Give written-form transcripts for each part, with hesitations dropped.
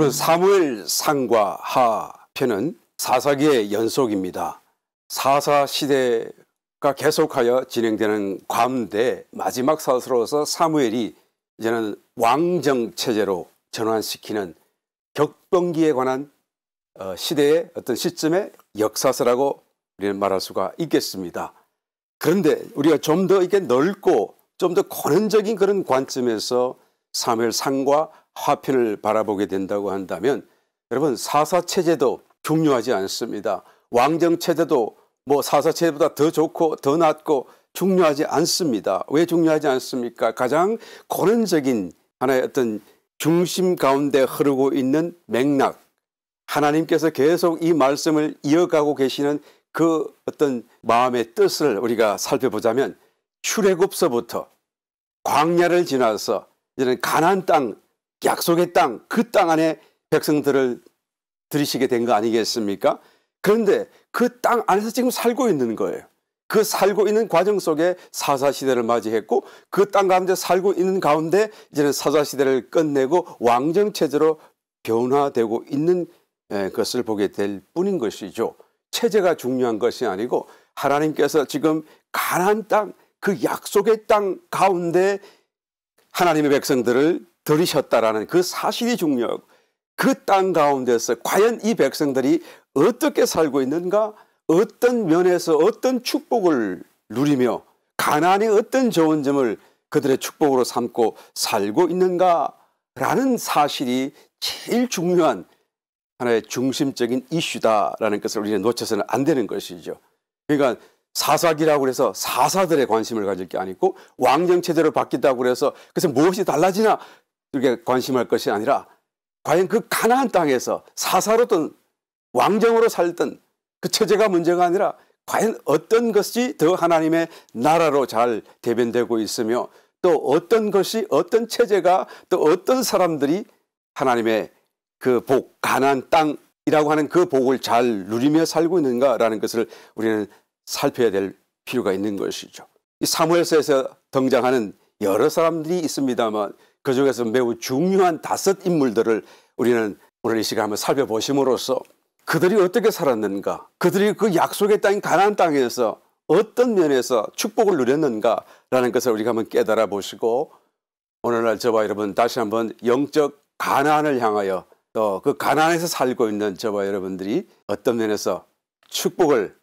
여러분, 사무엘 상과 하편은 사사기의 연속입니다. 사사 시대가 계속하여 진행되는 가운데 마지막 사서로서 사무엘이 이제는 왕정 체제로 전환시키는 격변기에 관한 시대의 어떤 시점의 역사서라고 우리는 말할 수가 있겠습니다. 그런데 우리가 좀 더 이게 넓고 좀 더 권원적인 그런 관점에서 사무엘 상과 하편을 바라보게 된다고 한다면, 여러분, 사사체제도 중요하지 않습니다. 왕정체제도 뭐 사사체제보다 더 좋고 더 낫고 중요하지 않습니다. 왜 중요하지 않습니까? 가장 권원적인 하나의 어떤 중심 가운데 흐르고 있는 맥락, 하나님께서 계속 이 말씀을 이어가고 계시는 그 어떤 마음의 뜻을 우리가 살펴보자면, 출애굽서부터 광야를 지나서 이제는 가나안 땅, 약속의 땅, 그 땅 안에 백성들을 들이시게 된 거 아니겠습니까? 그런데 그 땅 안에서 지금 살고 있는 거예요. 그 살고 있는 과정 속에 사사시대를 맞이했고, 그 땅 가운데 살고 있는 가운데 이제는 사사시대를 끝내고 왕정체제로 변화되고 있는 것을 보게 될 뿐인 것이죠. 체제가 중요한 것이 아니고 하나님께서 지금 가나안 땅, 그 약속의 땅 가운데 하나님의 백성들을 들이셨다라는 그 사실이 중요하고, 그 땅 가운데서 과연 이 백성들이 어떻게 살고 있는가, 어떤 면에서 어떤 축복을 누리며 가나안의 어떤 좋은 점을 그들의 축복으로 삼고 살고 있는가라는 사실이 제일 중요한 하나의 중심적인 이슈다라는 것을 우리는 놓쳐서는 안 되는 것이죠. 그러니까 사사기라고 해서 사사들의 관심을 가질 게 아니고, 왕정체제로 바뀌었다고 해서 그래서 무엇이 달라지나 이렇게 관심할 것이 아니라, 과연 그 가나안 땅에서 사사로든 왕정으로 살던 그 체제가 문제가 아니라 과연 어떤 것이 더 하나님의 나라로 잘 대변되고 있으며, 또 어떤 것이, 어떤 체제가, 또 어떤 사람들이 하나님의 그 복, 가나안 땅이라고 하는 그 복을 잘 누리며 살고 있는가라는 것을 우리는 살펴야 될 필요가 있는 것이죠. 이 사무엘서에서 등장하는 여러 사람들이 있습니다만, 그 중에서 매우 중요한 5 인물들을 우리는 오늘 이 시간에 한번 살펴보심으로써 그들이 어떻게 살았는가, 그들이 그 약속의 땅인 가나안 땅에서 어떤 면에서 축복을 누렸는가라는 것을 우리가 한번 깨달아 보시고, 오늘날 저와 여러분 다시 한번 영적 가나안을 향하여, 또 그 가나안에서 살고 있는 저와 여러분들이 어떤 면에서 축복을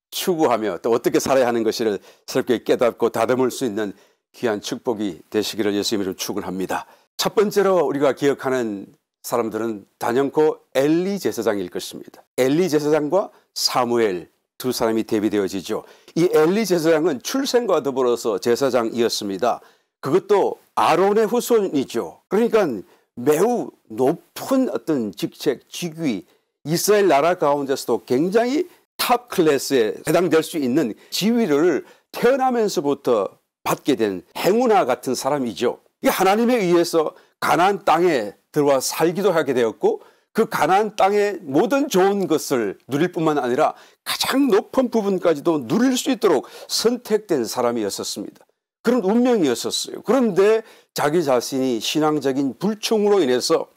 추구하며 또 어떻게 살아야 하는 것을 새롭게 깨닫고 다듬을 수 있는 귀한 축복이 되시기를 예수님 이름으로 축원합니다. 첫 번째로 우리가 기억하는 사람들은 단연코 엘리 제사장일 것입니다. 엘리 제사장과 사무엘 두 사람이 대비되어지죠. 이 엘리 제사장은 출생과 더불어서 제사장이었습니다. 그것도 아론의 후손이죠. 그러니까 매우 높은 어떤 직책, 직위, 이스라엘 나라 가운데서도 굉장히 탑 클래스에 해당될 수 있는 지위를 태어나면서부터 받게 된 행운아 같은 사람이죠. 이 하나님에 의해서 가나안 땅에 들어와 살기도 하게 되었고, 그 가나안 땅의 모든 좋은 것을 누릴 뿐만 아니라 가장 높은 부분까지도 누릴 수 있도록 선택된 사람이었습니다. 그런 운명이었어요. 그런데 자기 자신이 신앙적인 불충으로 인해서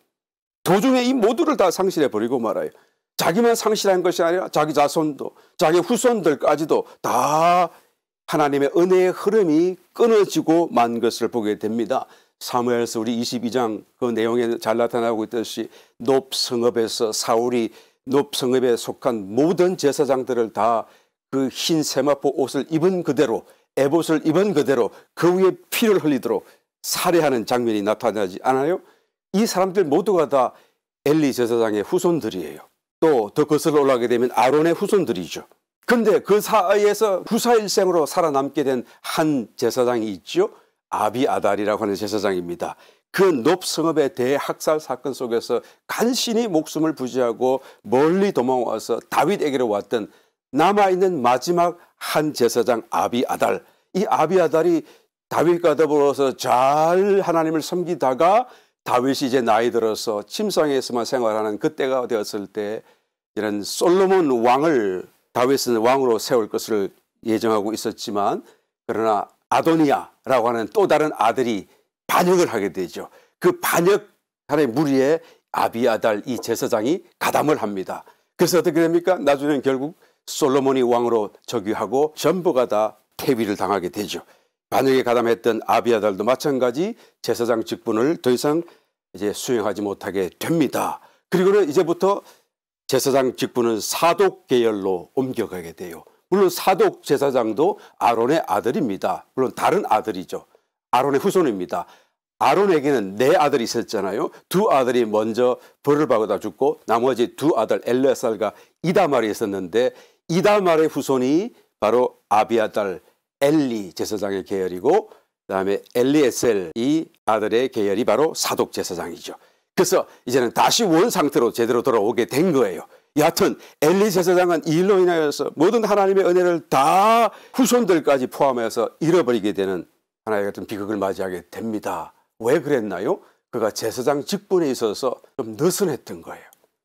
도중에 이 모두를 다 상실해버리고 말아요. 자기만 상실한 것이 아니라 자기 자손도, 자기 후손들까지도 다 하나님의 은혜의 흐름이 끊어지고 만 것을 보게 됩니다. 사무엘서 우리 22장 그 내용에 잘 나타나고 있듯이, 놉성읍에서 사울이 놉성읍에 속한 모든 제사장들을 다 그 흰 세마포 옷을 입은 그대로, 에봇을 입은 그대로 그 위에 피를 흘리도록 살해하는 장면이 나타나지 않아요? 이 사람들 모두가 다 엘리 제사장의 후손들이에요. 또 더 거슬러 올라가게 되면 아론의 후손들이죠. 그런데 그 사이에서 후사일생으로 살아남게 된 한 제사장이 있죠. 아비아달이라고 하는 제사장입니다. 그 놉성읍의 대학살 사건 속에서 간신히 목숨을 부지하고 멀리 도망와서 다윗에게로 왔던 남아있는 마지막 한 제사장 아비아달. 이 아비아달이 다윗과 더불어서 잘 하나님을 섬기다가 다윗이 이제 나이 들어서 침상에서만 생활하는 그때가 되었을 때, 이런 솔로몬 왕을 다윗은 왕으로 세울 것을 예정하고 있었지만, 그러나 아도니아라고 하는 또 다른 아들이 반역을 하게 되죠. 그 반역하는 무리에 아비아달 이 제사장이 가담을 합니다. 그래서 어떻게 됩니까? 나중에는 결국 솔로몬이 왕으로 즉위하고 전부가 다 폐위를 당하게 되죠. 만약에 가담했던 아비아달도 마찬가지 제사장 직분을 더 이상 이제 수행하지 못하게 됩니다. 그리고는 이제부터 제사장 직분은 사독 계열로 옮겨가게 돼요. 물론 사독 제사장도 아론의 아들입니다. 물론 다른 아들이죠. 아론의 후손입니다. 아론에게는 네 아들이 있었잖아요. 두 아들이 먼저 벌을 받아 죽고 나머지 두 아들 엘르아살과 이다말이 있었는데 이다말의 후손이 바로 아비아달 엘리 제사장의 계열이고 그다음에 엘리에셀 이 아들의 계열이 바로 사독 제사장이죠. 그래서 이제는 다시 원 상태로 제대로 돌아오게 된 거예요. 여하튼 엘리 제사장은 이 일로 인하여서 모든 하나님의 은혜를 다 후손들까지 포함해서 잃어버리게 되는 하나의 같은 비극을 맞이하게 됩니다. 왜 그랬나요? 그가 제사장 직분에 있어서 좀 느슨했던 거예요.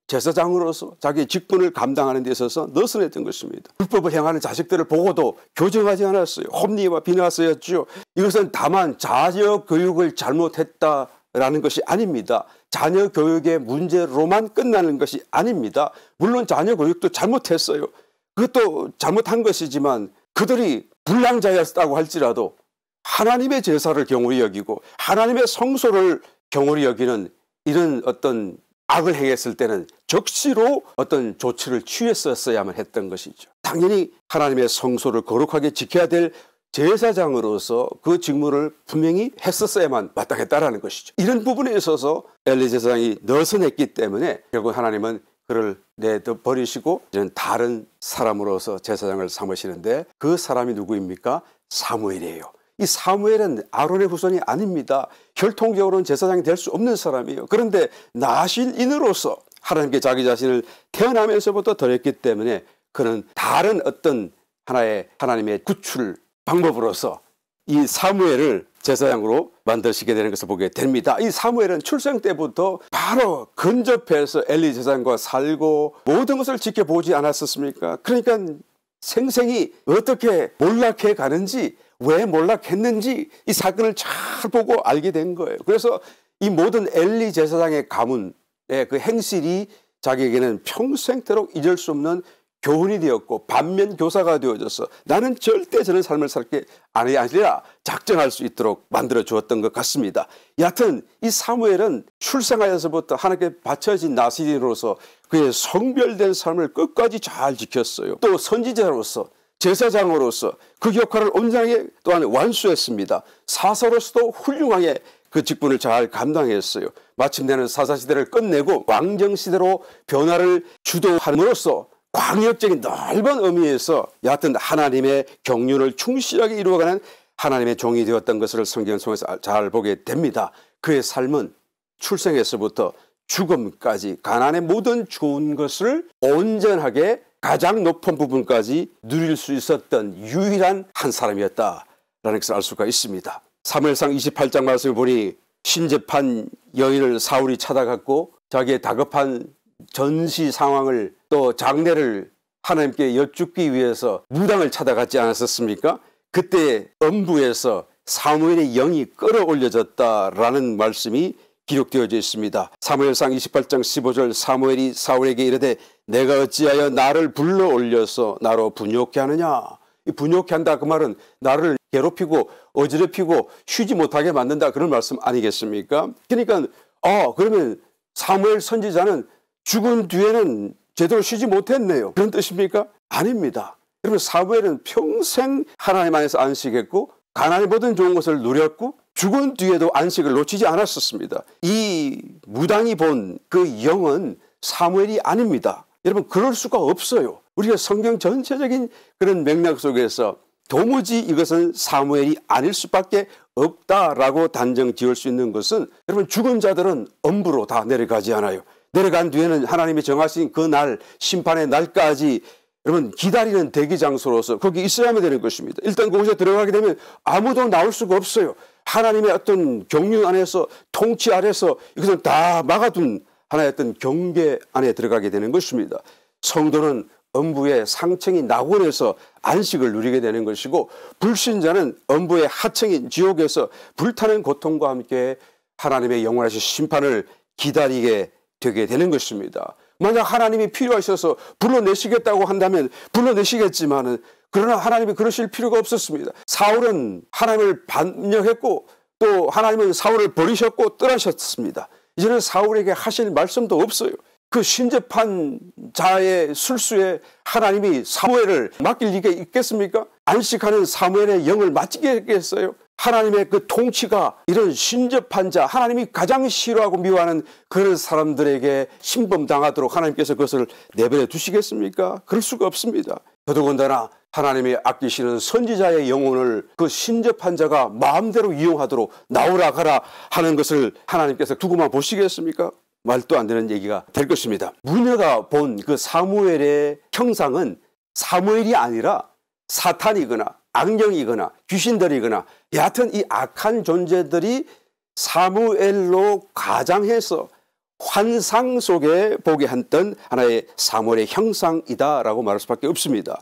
제사장으로서 자기 직분을 감당하는 데 있어서 느슨했던 것입니다. 불법을 행하는 자식들을 보고도 교정하지 않았어요. 홈리와 비나스였죠. 이것은 다만 자녀 교육을 잘못했다라는 것이 아닙니다. 자녀 교육의 문제로만 끝나는 것이 아닙니다. 물론 자녀 교육도 잘못했어요. 그것도 잘못한 것이지만 그들이 불량자였다고 할지라도 하나님의 제사를 경홀히 여기고 하나님의 성소를 경홀히 여기는 이런 어떤 악을 행했을 때는 적시로 어떤 조치를 취했었어야만 했던 것이죠. 당연히 하나님의 성소를 거룩하게 지켜야 될 제사장으로서 그 직무를 분명히 했었어야만 마땅했다라는 것이죠. 이런 부분에 있어서 엘리 제사장이 느슨했기 때문에 결국 하나님은 그를 내버리시고 이런 다른 사람으로서 제사장을 삼으시는데 그 사람이 누구입니까? 사무엘이에요. 이 사무엘은 아론의 후손이 아닙니다. 혈통적으로는 제사장이 될 수 없는 사람이에요. 그런데 나실인으로서 하나님께 자기 자신을 태어나면서부터 드렸기 때문에 그는 다른 어떤 하나의 하나님의 구출 방법으로서 이 사무엘을 제사장으로 만드시게 되는 것을 보게 됩니다. 이 사무엘은 출생 때부터 바로 근접해서 엘리 제사장과 살고 모든 것을 지켜보지 않았었습니까? 그러니까 생생히 어떻게 몰락해 가는지 왜 몰락했는지 이 사건을 잘 보고 알게 된 거예요. 그래서 이 모든 엘리 제사장의 가문의 그 행실이 자기에게는 평생토록 잊을 수 없는 교훈이 되었고 반면 교사가 되어져서 나는 절대 저런 삶을 살게 아니라 작정할 수 있도록 만들어 주었던 것 같습니다. 여하튼 이 사무엘은 출생하여서부터 하나님께 바쳐진 나시린으로서 그의 성별된 삶을 끝까지 잘 지켰어요. 또 선지자로서 제사장으로서 그 역할을 온전하게 또한 완수했습니다. 사사로서도 훌륭하게 그 직분을 잘 감당했어요. 마침내는 사사시대를 끝내고 왕정시대로 변화를 주도함으로써 광역적인 넓은 의미에서 여하튼 하나님의 경륜을 충실하게 이루어가는 하나님의 종이 되었던 것을 성경 속에서 잘 보게 됩니다. 그의 삶은 출생에서부터 죽음까지 가난의 모든 좋은 것을 온전하게 가장 높은 부분까지 누릴 수 있었던 유일한 한 사람이었다라는 것을 알 수가 있습니다. 사무엘상 28장 말씀을 보니 신접한 여인을 사울이 찾아갔고 자기의 다급한 전시 상황을 또 장례를 하나님께 여쭙기 위해서 무당을 찾아갔지 않았었습니까? 그때 음부에서 사무엘의 영이 끌어올려졌다라는 말씀이 기록되어져 있습니다. 사무엘상 28장 15절 사무엘이 사울에게 이르되 내가 어찌하여 나를 불러올려서 나로 분욕케 하느냐. 이 분욕케 한다 그 말은 나를 괴롭히고 어지럽히고 쉬지 못하게 만든다 그런 말씀 아니겠습니까? 그러니까 그러면 사무엘 선지자는 죽은 뒤에는 제대로 쉬지 못했네요. 그런 뜻입니까? 아닙니다. 여러분 사무엘은 평생 하나님 안에서 안식했고 가난의 모든 좋은 것을 누렸고 죽은 뒤에도 안식을 놓치지 않았었습니다. 이 무당이 본 그 영은 사무엘이 아닙니다. 여러분 그럴 수가 없어요. 우리가 성경 전체적인 그런 맥락 속에서 도무지 이것은 사무엘이 아닐 수밖에 없다라고 단정 지을 수 있는 것은 여러분 죽은 자들은 엄부로 다 내려가지 않아요. 내려간 뒤에는 하나님이 정하신 그 날 심판의 날까지 여러분 기다리는 대기 장소로서 거기 있어야만 되는 것입니다. 일단 그곳에 들어가게 되면 아무도 나올 수가 없어요. 하나님의 어떤 경륜 안에서 통치 아래서 이것을 다 막아둔 하나의 어떤 경계 안에 들어가게 되는 것입니다. 성도는 음부의 상층인 낙원에서 안식을 누리게 되는 것이고 불신자는 음부의 하층인 지옥에서 불타는 고통과 함께 하나님의 영원하신 심판을 기다리게 되게 되는 것입니다. 만약 하나님이 필요하셔서 불러내시겠다고 한다면 불러내시겠지만은 그러나 하나님이 그러실 필요가 없었습니다. 사울은 하나님을 반역했고 또 하나님은 사울을 버리셨고 떠나셨습니다. 이제는 사울에게 하실 말씀도 없어요. 그 신접한 자의 술수에 하나님이 사무엘을 맡길 리가 있겠습니까? 안식하는 사무엘의 영을 맡기겠어요? 하나님의 그 통치가 이런 신접한 자, 하나님이 가장 싫어하고 미워하는 그런 사람들에게 신범당하도록 하나님께서 그것을 내버려 두시겠습니까? 그럴 수가 없습니다. 더더군다나 하나님이 아끼시는 선지자의 영혼을 그 신접한 자가 마음대로 이용하도록 나오라 가라 하는 것을 하나님께서 두고만 보시겠습니까? 말도 안 되는 얘기가 될 것입니다. 무녀가 본 그 사무엘의 형상은 사무엘이 아니라 사탄이거나 악령이거나 귀신들이거나 여하튼 이 악한 존재들이 사무엘로 가장해서 환상 속에 보게 했던 하나의 사무엘의 형상이다라고 말할 수밖에 없습니다.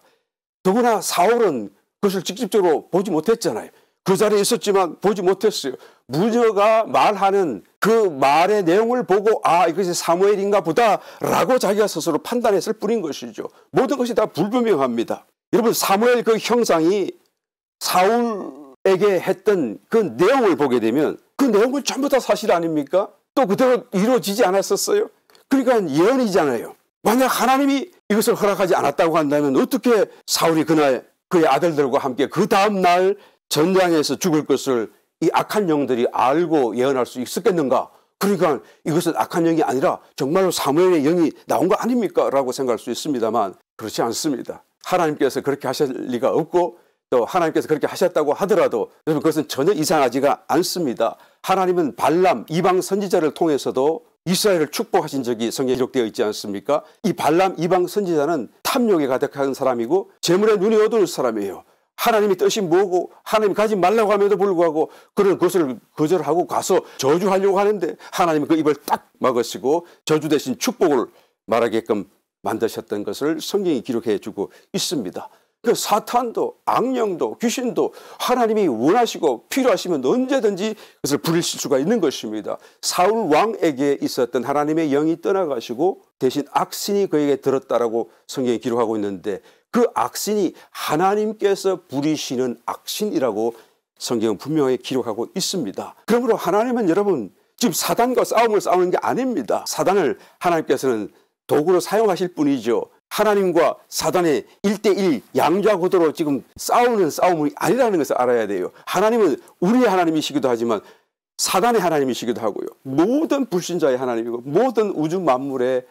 더구나 사울은 그것을 직접적으로 보지 못했잖아요. 그 자리에 있었지만 보지 못했어요. 무녀가 말하는 그 말의 내용을 보고 아 이것이 사무엘인가 보다라고 자기가 스스로 판단했을 뿐인 것이죠. 모든 것이 다 불분명합니다. 여러분 사무엘 그 형상이 사울에게 했던 그 내용을 보게 되면 그 내용은 전부 다 사실 아닙니까? 또 그대로 이루어지지 않았었어요. 그러니까 예언이잖아요. 만약 하나님이 이것을 허락하지 않았다고 한다면 어떻게 사울이 그날 그의 아들들과 함께 그 다음 날 전장에서 죽을 것을 이 악한 영들이 알고 예언할 수 있었겠는가? 그러니까 이것은 악한 영이 아니라 정말로 사무엘의 영이 나온 거 아닙니까? 라고 생각할 수 있습니다만 그렇지 않습니다. 하나님께서 그렇게 하실 리가 없고 또 하나님께서 그렇게 하셨다고 하더라도 여러분 그것은 전혀 이상하지가 않습니다. 하나님은 발람 이방 선지자를 통해서도 이스라엘을 축복하신 적이 성경에 기록되어 있지 않습니까? 이 발람 이방 선지자는 탐욕에 가득한 사람이고 재물에 눈이 어두운 사람이에요. 하나님의 뜻이 뭐고 하나님이 가지 말라고 함에도 불구하고 그런 것을 거절하고 가서 저주하려고 하는데 하나님이 그 입을 딱 막으시고 저주 대신 축복을 말하게끔 만드셨던 것을 성경이 기록해 주고 있습니다. 그 사탄도 악령도 귀신도 하나님이 원하시고 필요하시면 언제든지 그것을 부리실 수가 있는 것입니다. 사울 왕에게 있었던 하나님의 영이 떠나가시고 대신 악신이 그에게 들었다라고 성경이 기록하고 있는데 그 악신이 하나님께서 부리시는 악신이라고 성경은 분명히 기록하고 있습니다. 그러므로 하나님은 여러분 지금 사단과 싸움을 싸우는 게 아닙니다. 사단을 하나님께서는 도구로 사용하실 뿐이죠. 하나님과 사단의 1대1 양자구도로 지금 싸우는 싸움이 아니라는 것을 알아야 돼요. 하나님은 우리의 하나님이시기도 하지만 사단의 하나님이시기도 하고요. 모든 불신자의 하나님이고 모든 우주 만물의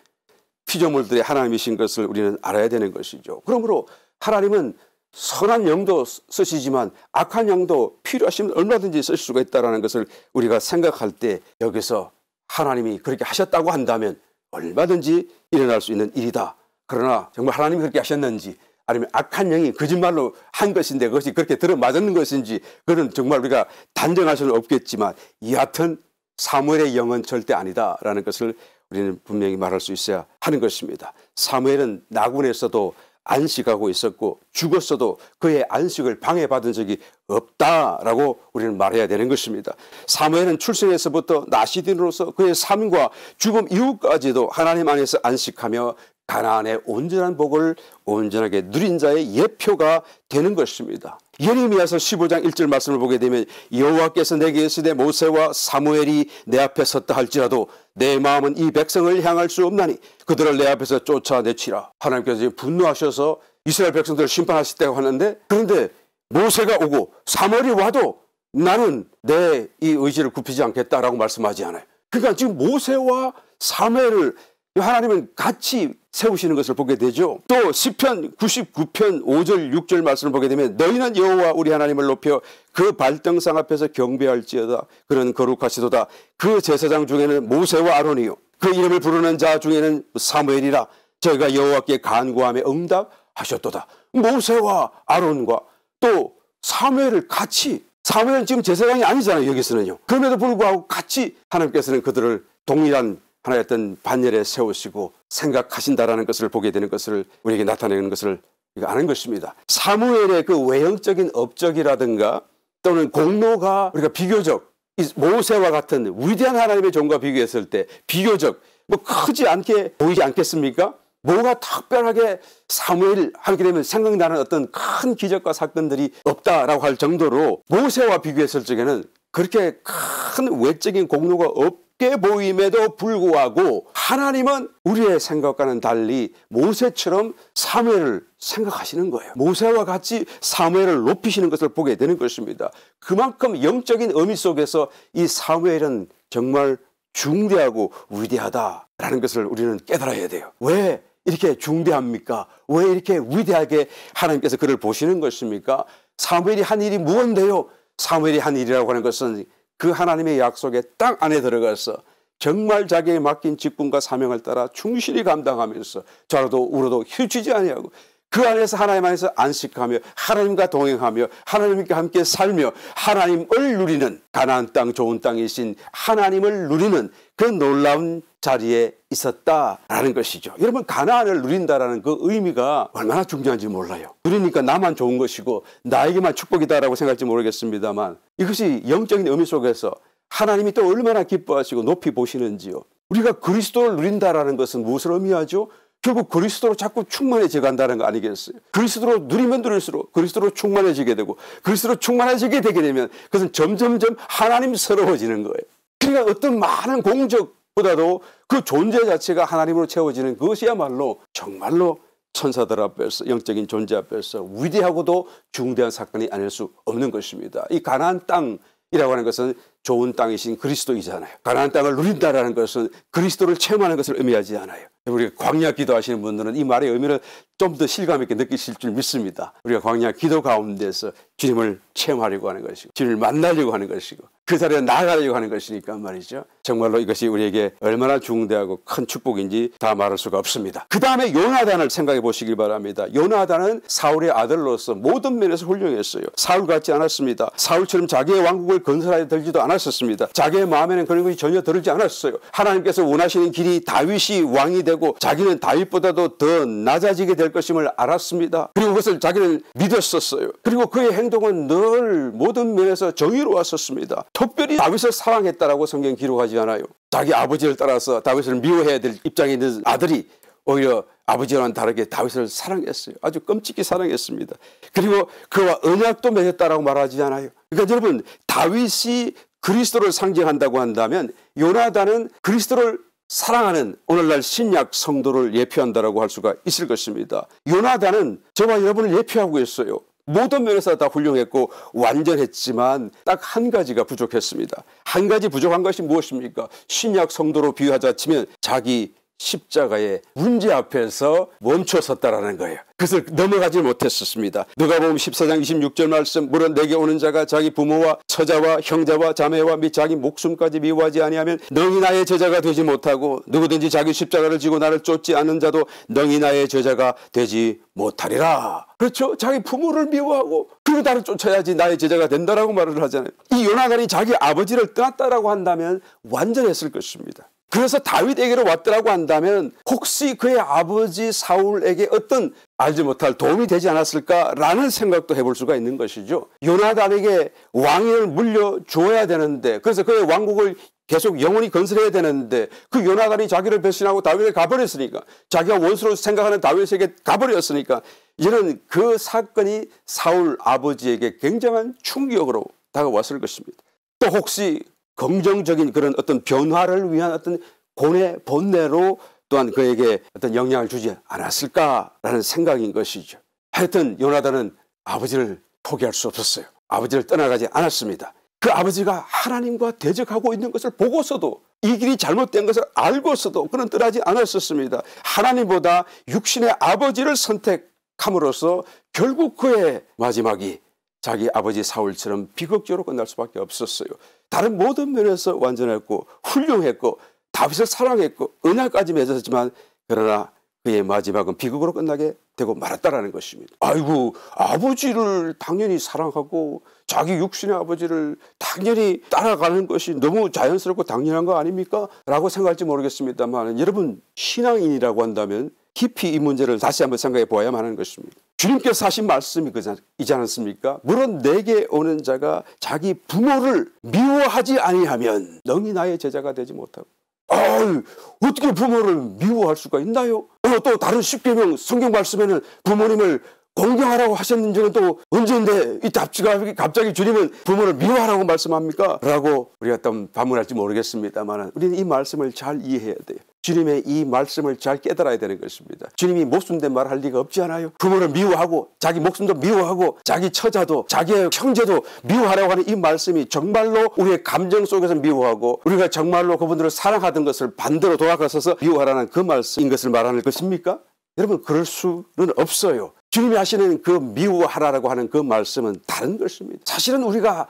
피조물들의 하나님이신 것을 우리는 알아야 되는 것이죠. 그러므로 하나님은 선한 영도 쓰시지만 악한 영도 필요하시면 얼마든지 쓸 수가 있다는 것을 우리가 생각할 때 여기서 하나님이 그렇게 하셨다고 한다면 얼마든지 일어날 수 있는 일이다. 그러나 정말 하나님이 그렇게 하셨는지 아니면 악한 영이 거짓말로 한 것인데 그것이 그렇게 들어맞는 것인지 그건 정말 우리가 단정할 수는 없겠지만 여하튼 사무엘의 영은 절대 아니다라는 것을 우리는 분명히 말할 수 있어야 하는 것입니다. 사무엘은 나군에서도 안식하고 있었고 죽었어도 그의 안식을 방해받은 적이 없다라고 우리는 말해야 되는 것입니다. 사무엘은 출생에서부터 나시딘으로서 그의 삶과 죽음 이후까지도 하나님 안에서 안식하며 가나안의 온전한 복을 온전하게 누린 자의 예표가 되는 것입니다. 예레미야서 15장 1절 말씀을 보게 되면 여호와께서 내게 이르시되 모세와 사무엘이 내 앞에 섰다 할지라도 내 마음은 이 백성을 향할 수 없나니 그들을 내 앞에서 쫓아내치라. 하나님께서 지금 분노하셔서 이스라엘 백성들을 심판하실 때가 왔는데 그런데 모세가 오고 사무엘이 와도 나는 내 이 의지를 굽히지 않겠다라고 말씀하지 않아요. 그러니까 지금 모세와 사무엘을 하나님은 같이 세우시는 것을 보게 되죠. 또 시편 99편 5절 6절 말씀을 보게 되면 너희는 여호와 우리 하나님을 높여 그 발등상 앞에서 경배할지어다. 그는 거룩하시도다. 그 제사장 중에는 모세와 아론이요 그 이름을 부르는 자 중에는 사무엘이라. 저희가 여호와께 간구하며 응답하셨도다. 모세와 아론과 또 사무엘을 같이, 사무엘은 지금 제사장이 아니잖아요. 여기서는요. 그럼에도 불구하고 같이 하나님께서는 그들을 동일한 하나의 어떤 반열에 세우시고 생각하신다라는 것을 보게 되는 것을 우리에게 나타내는 것을 우리가 아는 것입니다. 사무엘의 그 외형적인 업적이라든가 또는 공로가 우리가 비교적 모세와 같은 위대한 하나님의 종과 비교했을 때 비교적 뭐 크지 않게 보이지 않겠습니까? 뭐가 특별하게 사무엘 하게 되면 생각나는 어떤 큰 기적과 사건들이 없다라고 할 정도로 모세와 비교했을 적에는 그렇게 큰 외적인 공로가 없게 보임에도 불구하고 하나님은 우리의 생각과는 달리 모세처럼 사무엘을 생각하시는 거예요. 모세와 같이 사무엘을 높이시는 것을 보게 되는 것입니다. 그만큼 영적인 의미 속에서 이 사무엘은 정말 중대하고 위대하다라는 것을 우리는 깨달아야 돼요. 왜 이렇게 중대합니까? 왜 이렇게 위대하게 하나님께서 그를 보시는 것입니까? 사무엘이 한 일이 무언데요? 사무엘이 한 일이라고 하는 것은 그 하나님의 약속의 땅 안에 들어가서 정말 자기에게 맡긴 직분과 사명을 따라 충실히 감당하면서 좌로도 우로도 휴치지 아니하고 그 안에서 하나님 안에서 안식하며 하나님과 동행하며 하나님과 함께 살며 하나님을 누리는 가나안 땅 좋은 땅이신 하나님을 누리는 그 놀라운 자리에 있었다라는 것이죠. 여러분 가나안을 누린다라는 그 의미가 얼마나 중요한지 몰라요. 누리니까 나만 좋은 것이고 나에게만 축복이다라고 생각할지 모르겠습니다만 이것이 영적인 의미 속에서 하나님이 또 얼마나 기뻐하시고 높이 보시는지요. 우리가 그리스도를 누린다라는 것은 무엇을 의미하죠? 결국 그리스도로 자꾸 충만해져 간다는 거 아니겠어요? 그리스도로 누리면 누릴수록 그리스도로 충만해지게 되고 그리스도로 충만해지게 되게 되면 그것은 점점점 하나님스러워지는 거예요. 그러니까 어떤 많은 공적보다도 그 존재 자체가 하나님으로 채워지는 그것이야말로 정말로 천사들 앞에서 영적인 존재 앞에서 위대하고도 중대한 사건이 아닐 수 없는 것입니다. 이 가나안 땅이라고 하는 것은 좋은 땅이신 그리스도이잖아요. 가나안 땅을 누린다라는 것은 그리스도를 체험하는 것을 의미하지 않아요. 우리가 광야 기도하시는 분들은 이 말의 의미를 좀 더 실감 있게 느끼실 줄 믿습니다. 우리가 광야 기도 가운데서 주님을 체험하려고 하는 것이고 주님을 만나려고 하는 것이고 그 자리에 나아가려고 하는 것이니까 말이죠. 정말로 이것이 우리에게 얼마나 중대하고 큰 축복인지 다 말할 수가 없습니다. 그 다음에 요나단을 생각해 보시길 바랍니다. 요나단은 사울의 아들로서 모든 면에서 훌륭했어요. 사울 같지 않았습니다. 사울처럼 자기의 왕국을 건설하여 들지도 않았었습니다. 자기의 마음에는 그런 것이 전혀 들지 않았어요. 하나님께서 원하시는 길이 다윗이 왕이 되고 자기는 다윗보다도 더 낮아지게 될 것임을 알았습니다. 그리고 그것을 자기는 믿었었어요. 그리고 그의 행동은 늘 모든 면에서 정의로웠었습니다. 특별히 다윗을 사랑했다라고 성경 기록하지 않아요. 자기 아버지를 따라서 다윗을 미워해야 될 입장에 있는 아들이 오히려 아버지와는 다르게 다윗을 사랑했어요. 아주 끔찍히 사랑했습니다. 그리고 그와 언약도 맺었다라고 말하지 않아요. 그러니까 여러분 다윗이 그리스도를 상징한다고 한다면 요나단은 그리스도를 사랑하는 오늘날 신약 성도를 예표한다라고 할 수가 있을 것입니다. 요나단은 저와 여러분을 예표하고 있어요. 모든 면에서 다 훌륭했고 완전했지만 딱 한 가지가 부족했습니다. 한 가지 부족한 것이 무엇입니까? 신약 성도로 비유하자 치면 자기 십자가의 문제 앞에서 멈춰섰다라는 거예요. 그것을 넘어가지 못했었습니다. 누가복음 14장 26절 말씀 물론 내게 오는 자가 자기 부모와 처자와 형제와 자매와 및 자기 목숨까지 미워하지 아니하면 능히 나의 제자가 되지 못하고 누구든지 자기 십자가를 지고 나를 쫓지 않는 자도 능히 나의 제자가 되지 못하리라. 그렇죠? 자기 부모를 미워하고 그리고 나를 쫓아야지 나의 제자가 된다라고 말을 하잖아요. 이 요나단이 자기 아버지를 떠났다라고 한다면 완전했을 것입니다. 그래서 다윗에게로 왔더라고 한다면 혹시 그의 아버지 사울에게 어떤 알지 못할 도움이 되지 않았을까라는 생각도 해볼 수가 있는 것이죠. 요나단에게 왕위를 물려줘야 되는데 그래서 그의 왕국을 계속 영원히 건설해야 되는데 그 요나단이 자기를 배신하고 다윗에 가버렸으니까 자기가 원수로 생각하는 다윗에게 가버렸으니까 이런 그 사건이 사울 아버지에게 굉장한 충격으로 다가왔을 것입니다. 또 혹시 긍정적인 그런 어떤 변화를 위한 어떤 고뇌, 본뇌로 또한 그에게 어떤 영향을 주지 않았을까라는 생각인 것이죠. 하여튼 요나단은 아버지를 포기할 수 없었어요. 아버지를 떠나가지 않았습니다. 그 아버지가 하나님과 대적하고 있는 것을 보고서도 이 길이 잘못된 것을 알고서도 그는 떠나지 않았었습니다. 하나님보다 육신의 아버지를 선택함으로써 결국 그의 마지막이 자기 아버지 사울처럼 비극적으로 끝날 수밖에 없었어요. 다른 모든 면에서 완전했고 훌륭했고 다윗을 사랑했고 언약까지 맺었지만 그러나 그의 마지막은 비극으로 끝나게 되고 말았다라는 것입니다. 아이고 아버지를 당연히 사랑하고 자기 육신의 아버지를 당연히 따라가는 것이 너무 자연스럽고 당연한 거 아닙니까? 라고 생각할지 모르겠습니다만 여러분 신앙인이라고 한다면 깊이 이 문제를 다시 한번 생각해 보아야만 하는 것입니다. 주님께서 하신 말씀이 이지 않습니까? 물론 내게 오는 자가 자기 부모를 미워하지 아니하면 능히 나의 제자가 되지 못하고 어떻게 부모를 미워할 수가 있나요? 또 다른 십계명 성경 말씀에는 부모님을 공경하라고 하셨는지는 또 언제인데 이 답지가 갑자기 주님은 부모를 미워하라고 말씀합니까? 라고 우리가 또 반문할지 모르겠습니다만 우리는 이 말씀을 잘 이해해야 돼요. 주님의 이 말씀을 잘 깨달아야 되는 것입니다. 주님이 목숨된 말을 할 리가 없지 않아요? 부모를 미워하고 자기 목숨도 미워하고 자기 처자도 자기의 형제도 미워하라고 하는 이 말씀이 정말로 우리의 감정 속에서 미워하고 우리가 정말로 그분들을 사랑하던 것을 반대로 돌아가서서 미워하라는 그 말씀인 것을 말하는 것입니까? 여러분 그럴 수는 없어요. 주님이 하시는 그 미워하라고 하는 그 말씀은 다른 것입니다. 사실은 우리가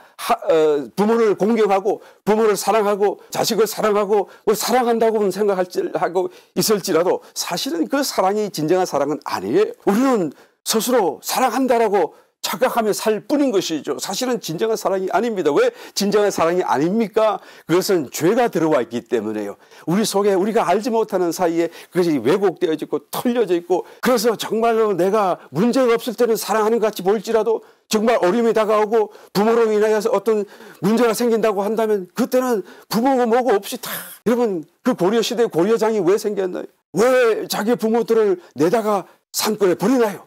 부모를 공경하고 부모를 사랑하고 자식을 사랑하고 사랑한다고 생각하고 있을지라도 사실은 그 사랑이 진정한 사랑은 아니에요. 우리는 스스로 사랑한다라고 착각하며 살 뿐인 것이죠. 사실은 진정한 사랑이 아닙니다. 왜 진정한 사랑이 아닙니까? 그것은 죄가 들어와 있기 때문에요. 우리 속에 우리가 알지 못하는 사이에 그것이 왜곡되어 있고 털려져 있고 그래서 정말로 내가 문제가 없을 때는 사랑하는 것 같이 보일지라도 정말 어려움이 다가오고 부모로 인하여서 어떤 문제가 생긴다고 한다면 그때는 부모고 뭐고 없이 다 여러분 그 고려시대 고려장이 왜 생겼나요? 왜 자기 부모들을 내다가 산골에 버리나요?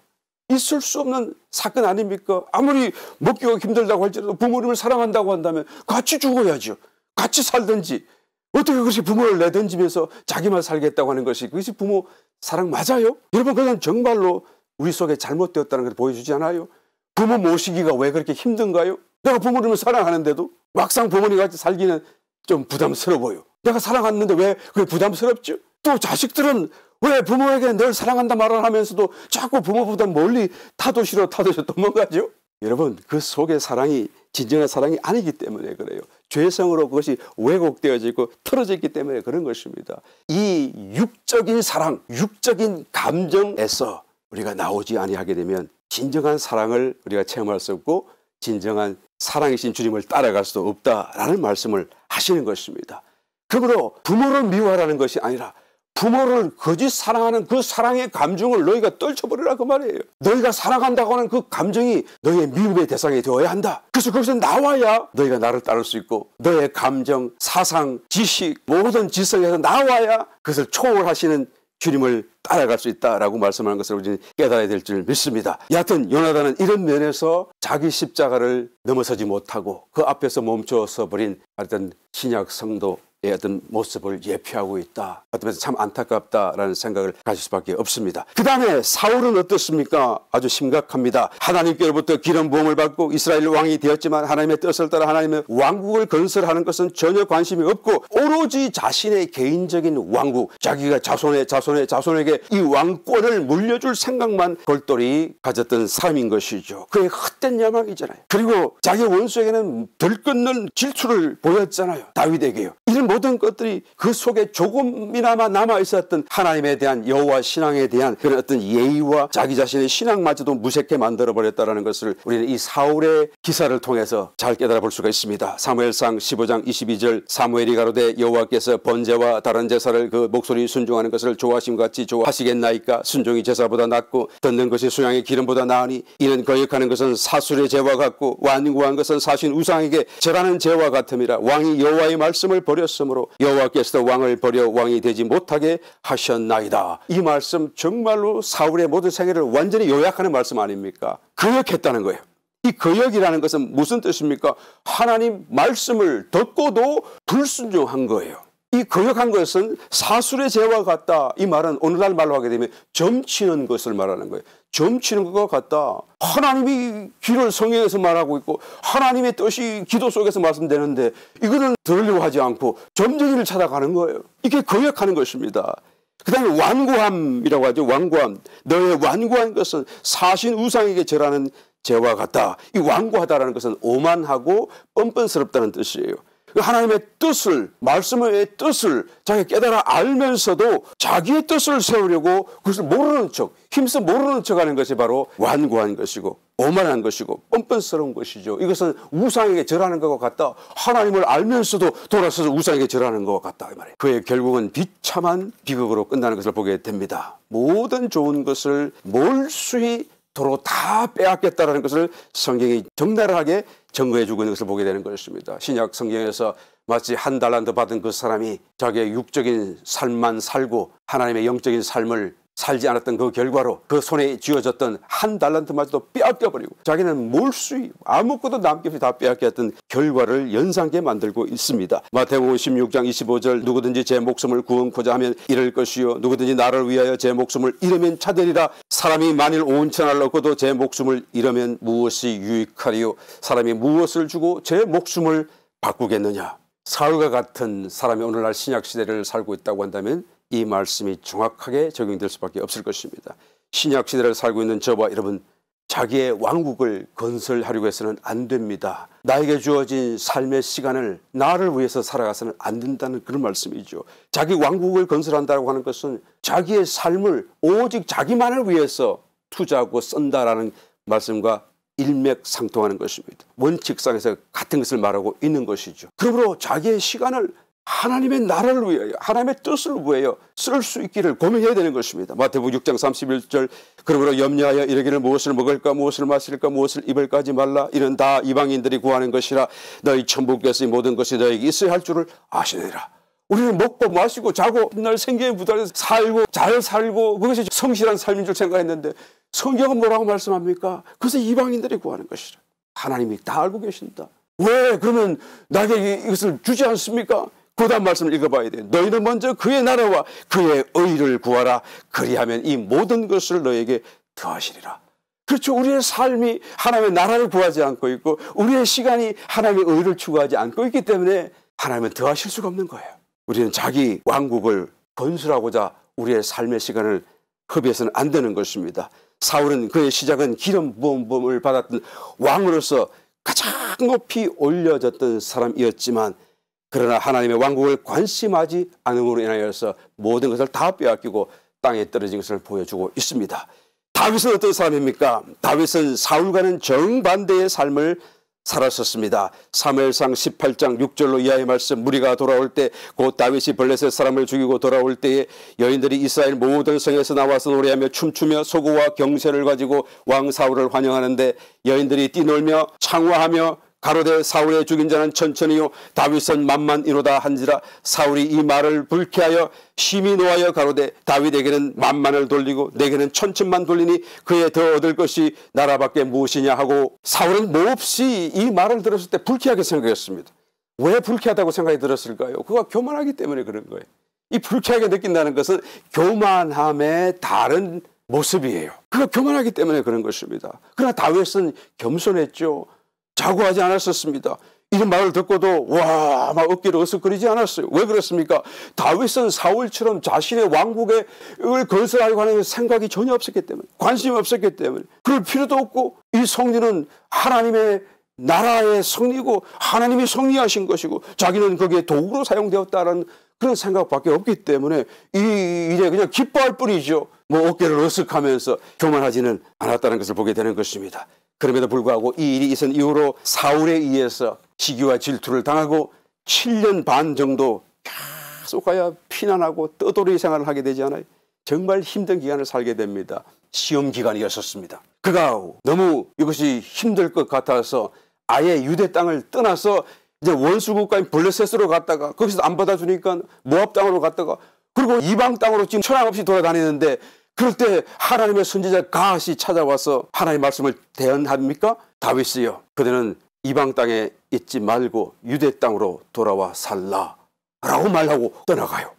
있을 수 없는 사건 아닙니까? 아무리 먹기가 힘들다고 할지라도 부모님을 사랑한다고 한다면 같이 죽어야죠. 같이 살든지 어떻게 그것이 부모를 내던지면서 자기만 살겠다고 하는 것이 그것이 부모 사랑 맞아요? 여러분 그건 정말로 우리 속에 잘못되었다는 걸 보여주지 않아요? 부모 모시기가 왜 그렇게 힘든가요? 내가 부모님을 사랑하는데도 막상 부모님 같이 살기는 좀 부담스러워요. 내가 사랑하는데 왜 그게 부담스럽죠? 또 자식들은 왜 부모에게 늘 사랑한다 말을 하면서도 자꾸 부모보다 멀리 타도시로 도망가죠? 여러분 그 속의 사랑이 진정한 사랑이 아니기 때문에 그래요. 죄성으로 그것이 왜곡되어지고 틀어져 있기 때문에 그런 것입니다. 이 육적인 사랑, 육적인 감정에서 우리가 나오지 아니하게 되면 진정한 사랑을 우리가 체험할 수 없고 진정한 사랑이신 주님을 따라갈 수 없다라는 말씀을 하시는 것입니다. 그러므로 부모를 미워하라는 것이 아니라 부모를 거짓 사랑하는 그 사랑의 감정을 너희가 떨쳐버리라 그 말이에요. 너희가 사랑한다고 하는 그 감정이 너희의 미움의 대상이 되어야 한다. 그래서 거기서 나와야 너희가 나를 따를 수 있고 너의 감정, 사상, 지식 모든 지성에서 나와야 그것을 초월하시는 주님을 따라갈 수 있다라고 말씀하는 것을 우리는 깨달아야 될 줄 믿습니다. 여하튼 요나단은 이런 면에서 자기 십자가를 넘어서지 못하고 그 앞에서 멈춰서 버린 어떤 신약 성도의 어떤 모습을 예표하고 있다. 어떤 면에서 참 안타깝다라는 생각을 가질 수밖에 없습니다. 그 다음에 사울은 어떻습니까? 아주 심각합니다. 하나님께로부터 기름 부음을 받고 이스라엘 왕이 되었지만 하나님의 뜻을 따라 하나님의 왕국을 건설하는 것은 전혀 관심이 없고 오로지 자신의 개인적인 왕국, 자기가 자손에게 이 왕권을 물려줄 생각만 골똘히 가졌던 사람인 것이죠. 그의 헛된 야망이잖아요. 그리고 자기 원수에게는 덜끝는 질투를 보였잖아요. 다윗에게요. 이런 모든 것들이 그 속에 조금이나마 남아있었던 하나님에 대한 여호와 신앙에 대한 그런 어떤 예의와 자기 자신의 신앙마저도 무색해 만들어버렸다는 것을 우리는 이 사울의 기사를 통해서 잘 깨달아 볼 수가 있습니다. 사무엘상 15장 22절 사무엘이 가로되 여호와께서 번제와 다른 제사를 그 목소리 순종하는 것을 좋아하심같이 좋아하시겠나이까? 순종이 제사보다 낫고 듣는 것이 수양의 기름보다 나으니 이는 거역하는 것은 사술의 제와 같고 완고한 것은 사신 우상에게 절하는 제와 같음이라. 왕이 여호와의 말씀을 버렸으므로 여호와께서 왕을 버려 왕이 되지 못하게 하셨나이다. 이 말씀 정말로 사울의 모든 생애를 완전히 요약하는 말씀 아닙니까? 거역했다는 거예요. 이 거역이라는 것은 무슨 뜻입니까? 하나님 말씀을 듣고도 불순종한 거예요. 이 거역한 것은 사술의 죄와 같다. 이 말은 오늘날 말로 하게 되면 점치는 것을 말하는 거예요. 점치는 것과 같다. 하나님이 귀를 성경에서 말하고 있고 하나님의 뜻이 기도 속에서 말씀되는데 이거는 들으려고 하지 않고 점쟁이를 찾아가는 거예요. 이게 거역하는 것입니다. 그 다음에 완고함이라고 하죠. 완고함. 너의 완고한 것은 사신 우상에게 절하는 죄와 같다. 이 완고하다라는 것은 오만하고 뻔뻔스럽다는 뜻이에요. 하나님의 뜻을, 말씀의 뜻을 자기가 깨달아 알면서도 자기의 뜻을 세우려고 그것을 모르는 척, 힘써 모르는 척 하는 것이 바로 완고한 것이고 오만한 것이고 뻔뻔스러운 것이죠. 이것은 우상에게 절하는 것과 같다. 하나님을 알면서도 돌아서서 우상에게 절하는 것과 같다. 이 말이에요. 그의 결국은 비참한 비극으로 끝나는 것을 보게 됩니다. 모든 좋은 것을 몰수히 도로 다 빼앗겠다라는 것을 성경이 적나라하게 증거해 주고 있는 것을 보게 되는 것입니다. 신약 성경에서 마치 한 달란트 받은 그 사람이 자기의 육적인 삶만 살고 하나님의 영적인 삶을 살지 않았던 그 결과로 그 손에 쥐어졌던 한 달란트마저도 빼앗겨버리고 자기는 몰수히 아무것도 남기 없이 다 빼앗겼던 결과를 연상케 만들고 있습니다. 마태복음 16장 25절 누구든지 제 목숨을 구원코자 하면 잃을 것이요 누구든지 나를 위하여 제 목숨을 잃으면 찾으리라. 사람이 만일 온 천하를 얻고도 제 목숨을 잃으면 무엇이 유익하리요. 사람이 무엇을 주고 제 목숨을 바꾸겠느냐. 사울과 같은 사람이 오늘날 신약시대를 살고 있다고 한다면 이 말씀이 정확하게 적용될 수밖에 없을 것입니다. 신약시대를 살고 있는 저와 여러분, 자기의 왕국을 건설하려고 해서는 안 됩니다. 나에게 주어진 삶의 시간을 나를 위해서 살아가서는 안 된다는 그런 말씀이죠. 자기 왕국을 건설한다고 하는 것은 자기의 삶을 오직 자기만을 위해서 투자하고 쓴다라는 말씀과 일맥상통하는 것입니다. 원칙상에서 같은 것을 말하고 있는 것이죠. 그러므로 자기의 시간을 하나님의 나라를 위하여 하나님의 뜻을 위하여 쓸 수 있기를 고민해야 되는 것입니다. 마태복음 6장 31절 그러므로 염려하여 이르기를 무엇을 먹을까 무엇을 마실까 무엇을 입을까 하지 말라. 이는 다 이방인들이 구하는 것이라. 너희 천국에서 이 모든 것이 너희에게 있어야 할 줄을 아시느니라. 우리는 먹고 마시고 자고 날 생계에 부달해서 살고 잘 살고 그것이 성실한 삶인 줄 생각했는데 성경은 뭐라고 말씀합니까? 그것은 이방인들이 구하는 것이라. 하나님이 다 알고 계신다. 왜 그러면 나에게 이것을 주지 않습니까? 그 다음 말씀을 읽어봐야 돼요. 너희는 먼저 그의 나라와 그의 의를 구하라. 그리하면 이 모든 것을 너에게 더하시리라. 그렇죠. 우리의 삶이 하나님의 나라를 구하지 않고 있고 우리의 시간이 하나님의 의를 추구하지 않고 있기 때문에 하나님은 더하실 수가 없는 거예요. 우리는 자기 왕국을 건설하고자 우리의 삶의 시간을 허비해서는 안 되는 것입니다. 사울은 그의 시작은 기름 부음을 받았던 왕으로서 가장 높이 올려졌던 사람이었지만 그러나 하나님의 왕국을 관심하지 않음으로 인하여서 모든 것을 다 빼앗기고 땅에 떨어진 것을 보여주고 있습니다. 다윗은 어떤 사람입니까? 다윗은 사울과는 정반대의 삶을 살았었습니다. 사무엘상 18장 6절로 이하의 말씀 무리가 돌아올 때 곧 다윗이 블레셋 사람을 죽이고 돌아올 때에 여인들이 이스라엘 모든 성에서 나와서 노래하며 춤추며 소고와 경세를 가지고 왕 사울을 환영하는데 여인들이 뛰놀며 창화하며 가로되 사울의 죽인 자는 천천히요 다윗은 만만이로다 한지라. 사울이 이 말을 불쾌하여 심히 노하여 가로되 다윗에게는 만만을 돌리고 내게는 천천만 돌리니 그에 더 얻을 것이 나라밖에 무엇이냐 하고 사울은 몹시 이 말을 들었을 때 불쾌하게 생각했습니다. 왜 불쾌하다고 생각이 들었을까요? 그가 교만하기 때문에 그런 거예요. 이 불쾌하게 느낀다는 것은 교만함의 다른 모습이에요. 그가 교만하기 때문에 그런 것입니다. 그러나 다윗은 겸손했죠. 자고하지 않았었습니다. 이런 말을 듣고도 와, 막 어깨를 어슬거리지 않았어요. 왜 그렇습니까? 다윗은 사울처럼 자신의 왕국을 건설하려고 하는 생각이 전혀 없었기 때문에, 관심이 없었기 때문에, 그럴 필요도 없고 이 승리는 하나님의 나라의 승리고 하나님이 승리하신 것이고 자기는 거기에 도구로 사용되었다는 그런 생각밖에 없기 때문에 이 일에 그냥 기뻐할 뿐이죠. 뭐 어깨를 어쓱하면서 교만하지는 않았다는 것을 보게 되는 것입니다. 그럼에도 불구하고 이 일이 있은 이후로 사울에 의해서 시기와 질투를 당하고 7년 반 정도 계속 가야 피난하고 떠돌이 생활을 하게 되지 않아요? 정말 힘든 기간을 살게 됩니다. 시험 기간이었었습니다. 그가 너무 이것이 힘들 것 같아서 아예 유대 땅을 떠나서 이제 원수국가인 블레셋으로 갔다가 거기서 안 받아주니까 모압 땅으로 갔다가 그리고 이방 땅으로 지금 천황 없이 돌아다니는데 그럴 때 하나님의 선지자 갓이 찾아와서 하나님의 말씀을 대언합니까? 다윗이요 그대는 이방 땅에 있지 말고 유대 땅으로 돌아와 살라 라고 말하고 떠나가요.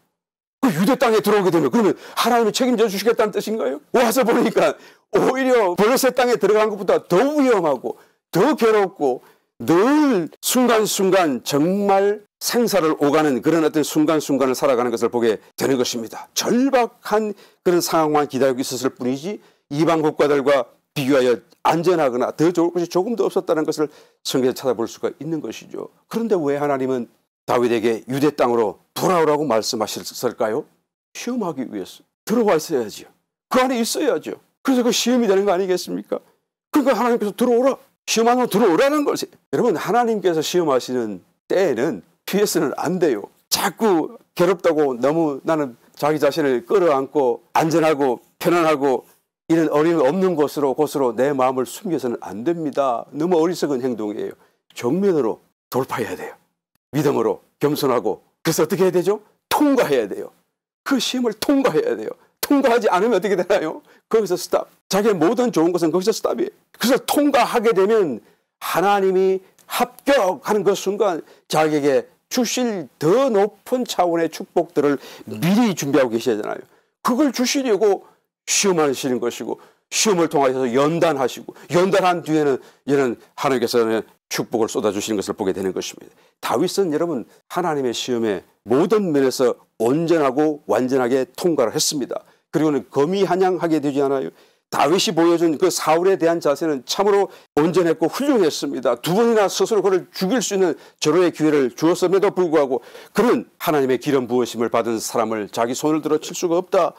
그 유대 땅에 들어오게 되면 그러면 하나님이 책임져 주시겠다는 뜻인가요? 와서 보니까 오히려 블레셋 땅에 들어간 것보다 더 위험하고 더 괴롭고 늘 순간순간 정말 생사를 오가는 그런 어떤 순간순간을 살아가는 것을 보게 되는 것입니다. 절박한 그런 상황만 기다리고 있었을 뿐이지 이방 국가들과 비교하여 안전하거나 더 좋을 것이 조금도 없었다는 것을 성경에서 찾아볼 수가 있는 것이죠. 그런데 왜 하나님은 다윗에게 유대 땅으로 돌아오라고 말씀하셨을까요? 시험하기 위해서. 들어와 있어야죠. 그 안에 있어야죠. 그래서 그 시험이 되는 거 아니겠습니까? 그러니까 하나님께서 들어오라. 시험하면 들어오라는 것이. 여러분 하나님께서 시험하시는 때에는 피해서는 안 돼요. 자꾸 괴롭다고 너무 나는 자기 자신을 끌어안고 안전하고 편안하고 이런 어림이 없는 곳으로 내 마음을 숨겨서는 안 됩니다. 너무 어리석은 행동이에요. 정면으로 돌파해야 돼요. 믿음으로 겸손하고. 그래서 어떻게 해야 되죠? 통과해야 돼요. 그 시험을 통과해야 돼요. 통과하지 않으면 어떻게 되나요? 거기서 스탑. 자기의 모든 좋은 것은 거기서 스탑이에요. 그래서 통과하게 되면 하나님이 합격하는 그 순간 자기에게 주실 더 높은 차원의 축복들을 미리 준비하고 계시잖아요. 그걸 주시려고 시험하시는 것이고, 시험을 통해서 연단하시고, 연단한 뒤에는 이런 하나님께서는 축복을 쏟아주시는 것을 보게 되는 것입니다. 다윗은 여러분 하나님의 시험에 모든 면에서 온전하고 완전하게 통과를 했습니다. 그리고는 거미한양하게 되지 않아요. 다윗이 보여준 그 사울에 대한 자세는 참으로 온전했고 훌륭했습니다. 두 번이나 스스로 그를 죽일 수 있는 절호의 기회를 주었음에도 불구하고 그는 하나님의 기름 부으심을 받은 사람을 자기 손을 들어 칠 수가 없다.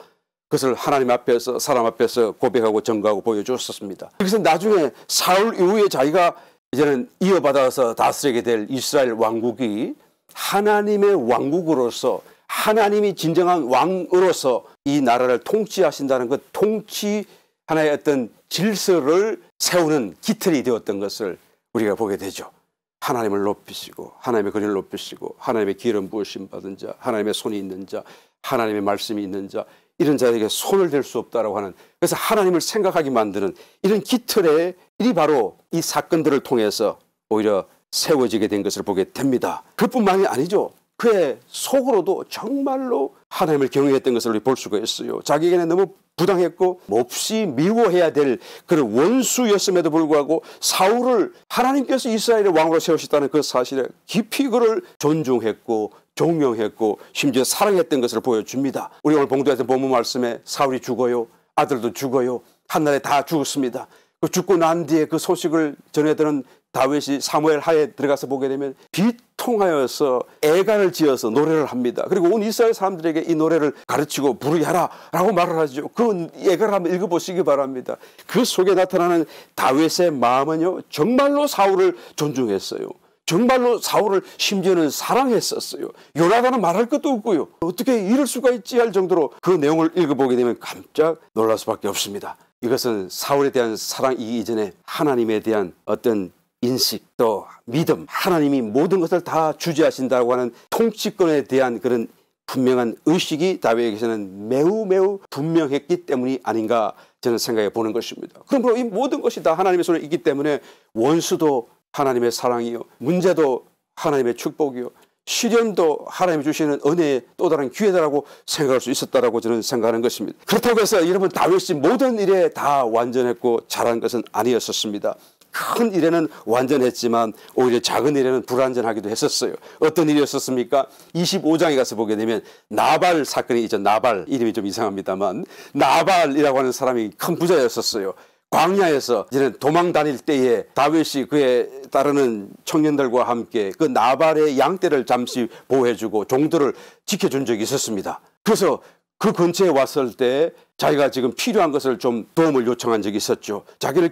그것을 하나님 앞에서, 사람 앞에서 고백하고 증거하고 보여주었습니다. 그래서 나중에 사울 이후에 자기가 이제는 이어받아서 다스리게 될 이스라엘 왕국이 하나님의 왕국으로서, 하나님이 진정한 왕으로서 이 나라를 통치하신다는 그 통치 하나의 어떤 질서를 세우는 기틀이 되었던 것을 우리가 보게 되죠. 하나님을 높이시고, 하나님의 권위를 높이시고, 하나님의 기름 부으심 받은 자, 하나님의 손이 있는 자, 하나님의 말씀이 있는 자, 이런 자에게 손을 댈 수 없다라고 하는, 그래서 하나님을 생각하게 만드는 이런 기틀에 이 바로 이 사건들을 통해서 오히려 세워지게 된 것을 보게 됩니다. 그뿐만이 아니죠. 그의 속으로도 정말로 하나님을 경외했던 것을 볼 수가 있어요. 자기에게는 너무 부당했고 몹시 미워해야 될 그런 원수였음에도 불구하고 사울을 하나님께서 이스라엘의 왕으로 세우셨다는 그 사실에 깊이 그를 존중했고 존경했고 심지어 사랑했던 것을 보여줍니다. 우리 오늘 봉독했던 본문 말씀에 사울이 죽어요. 아들도 죽어요. 한날에 다 죽었습니다. 그 죽고 난 뒤에 그 소식을 전해드는 다윗이 사무엘 하에 들어가서 보게 되면 비통하여서 애간을 지어서 노래를 합니다. 그리고 온 이스라엘 사람들에게 이 노래를 가르치고 부르게 하라 라고 말을 하죠. 그 애간을 한번 읽어보시기 바랍니다. 그 속에 나타나는 다윗의 마음은요, 정말로 사울을 존중했어요. 정말로 사울을 심지어는 사랑했었어요. 요나단은 말할 것도 없고요. 어떻게 이럴 수가 있지 할 정도로 그 내용을 읽어보게 되면 깜짝 놀랄 수밖에 없습니다. 이것은 사울에 대한 사랑이기 이전에 하나님에 대한 어떤 인식, 또 믿음, 하나님이 모든 것을 다 주재하신다고 하는 통치권에 대한 그런 분명한 의식이 다윗에게서는 매우 분명했기 때문이 아닌가 저는 생각해 보는 것입니다. 그러므로 이 모든 것이 다 하나님의 손에 있기 때문에 원수도 하나님의 사랑이요, 문제도 하나님의 축복이요, 시련도 하나님이 주시는 은혜의 또 다른 기회다라고 생각할 수 있었다라고 저는 생각하는 것입니다. 그렇다고 해서 여러분 다윗이 모든 일에 다 완전했고 잘한 것은 아니었었습니다. 큰 일에는 완전했지만 오히려 작은 일에는 불완전하기도 했었어요. 어떤 일이었습니까? 25장에 가서 보게 되면 나발 사건이 있죠. 나발, 이름이 좀 이상합니다만 나발이라고 하는 사람이 큰 부자였었어요. 광야에서 이제는 도망 다닐 때에 다윗이 그에 따르는 청년들과 함께 그 나발의 양떼를 잠시 보호해주고 종들을 지켜준 적이 있었습니다. 그래서 그 근처에 왔을 때 자기가 지금 필요한 것을 좀 도움을 요청한 적이 있었죠. 자기를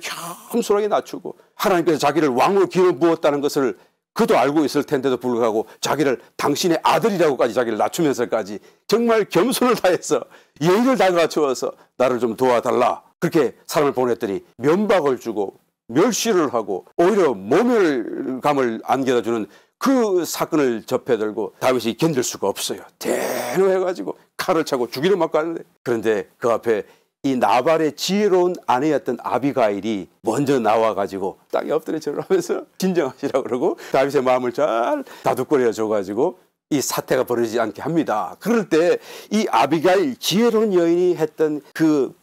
겸손하게 낮추고 하나님께서 자기를 왕으로 기름 부었다는 것을 그도 알고 있을 텐데도 불구하고 자기를 당신의 아들이라고까지 자기를 낮추면서까지 정말 겸손을 다해서 예의를 다 갖추어서 나를 좀 도와달라. 그렇게 사람을 보냈더니 면박을 주고 멸시를 하고 오히려 모멸감을 안겨다주는 그 사건을 접해들고 다윗이 견딜 수가 없어요. 대노해가지고 칼을 차고 죽이려 막 가는데, 그런데 그 앞에 이 나발의 지혜로운 아내였던 아비가일이 먼저 나와가지고 땅에 엎드려 절을 하면서 진정하시라고 그러고 다윗의 마음을 잘 다독거려 줘가지고 이 사태가 벌어지지 않게 합니다. 그럴 때 이 아비가일 지혜로운 여인이 했던 그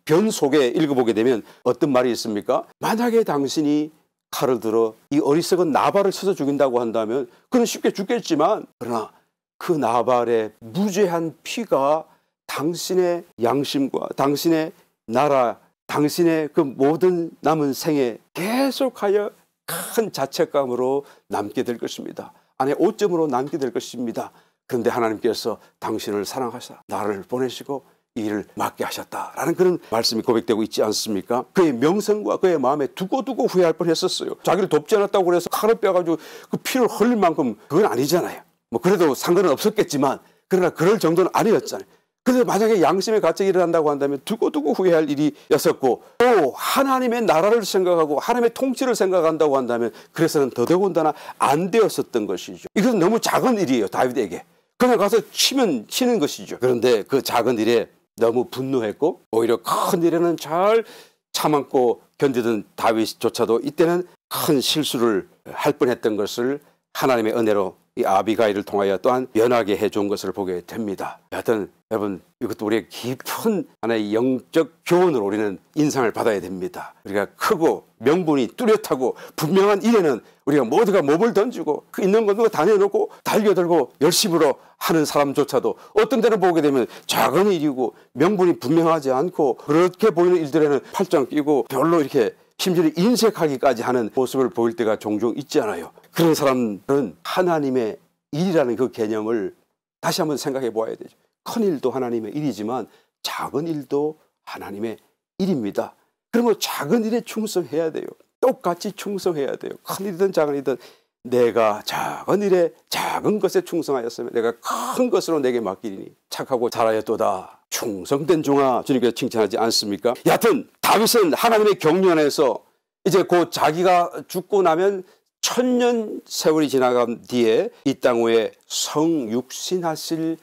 변 속에 읽어보게 되면 어떤 말이 있습니까? 만약에 당신이 칼을 들어 이 어리석은 나발을 쳐서 죽인다고 한다면 그는 쉽게 죽겠지만, 그러나 그 나발의 무죄한 피가 당신의 양심과 당신의 나라, 당신의 그 모든 남은 생에 계속하여 큰 자책감으로 남게 될 것입니다. 안에 오점으로 남게 될 것입니다. 그런데 하나님께서 당신을 사랑하사 나를 보내시고 이 일을 맡게 하셨다라는 그런 말씀이 고백되고 있지 않습니까? 그의 명성과 그의 마음에 두고두고 후회할 뻔했었어요. 자기를 돕지 않았다고 그래서 칼을 빼가지고 그 피를 흘릴 만큼 그건 아니잖아요. 뭐 그래도 상관은 없었겠지만, 그러나 그럴 정도는 아니었잖아요. 그래서 만약에 양심의 가책이 일어난다고 한다면 두고두고 후회할 일이었었고, 또 하나님의 나라를 생각하고 하나님의 통치를 생각한다고 한다면 그래서는 더더군다나 안 되었었던 것이죠. 이것은 너무 작은 일이에요. 다윗에게. 그냥 가서 치면 치는 것이죠. 그런데 그 작은 일에 너무 분노했고 오히려 큰 일에는 잘 참았고 견디던 다윗조차도 이때는 큰 실수를 할 뻔했던 것을 하나님의 은혜로 이 아비가일을 통하여 또한 면하게 해준 것을 보게 됩니다. 여하튼 여러분, 이것도 우리의 깊은 하나의 영적 교훈으로 우리는 인상을 받아야 됩니다. 우리가 크고 명분이 뚜렷하고 분명한 일에는 우리가 모두가 몸을 던지고 그 있는 것도 다 내놓고 달겨들고 열심으로 하는 사람조차도 어떤 때는 보게 되면 작은 일이고 명분이 분명하지 않고 그렇게 보이는 일들에는 팔짱 끼고 별로 이렇게 심지어 인색하기까지 하는 모습을 보일 때가 종종 있지 않아요. 그런 사람들은 하나님의 일이라는 그 개념을 다시 한번 생각해 보아야 되죠. 큰 일도 하나님의 일이지만 작은 일도 하나님의 일입니다. 그러면 작은 일에 충성해야 돼요. 똑같이 충성해야 돼요. 큰 일이든 작은 일이든 내가 작은 일에 작은 것에 충성하였으면 내가 큰 것으로 내게 맡기리니 착하고 잘하였도다. 충성된 종아, 주님께서 칭찬하지 않습니까? 여하튼 다윗은 하나님의 경륜 안에서 이제 곧 자기가 죽고 나면 1000년 세월이 지나간 뒤에 이 땅 위에 성육신하실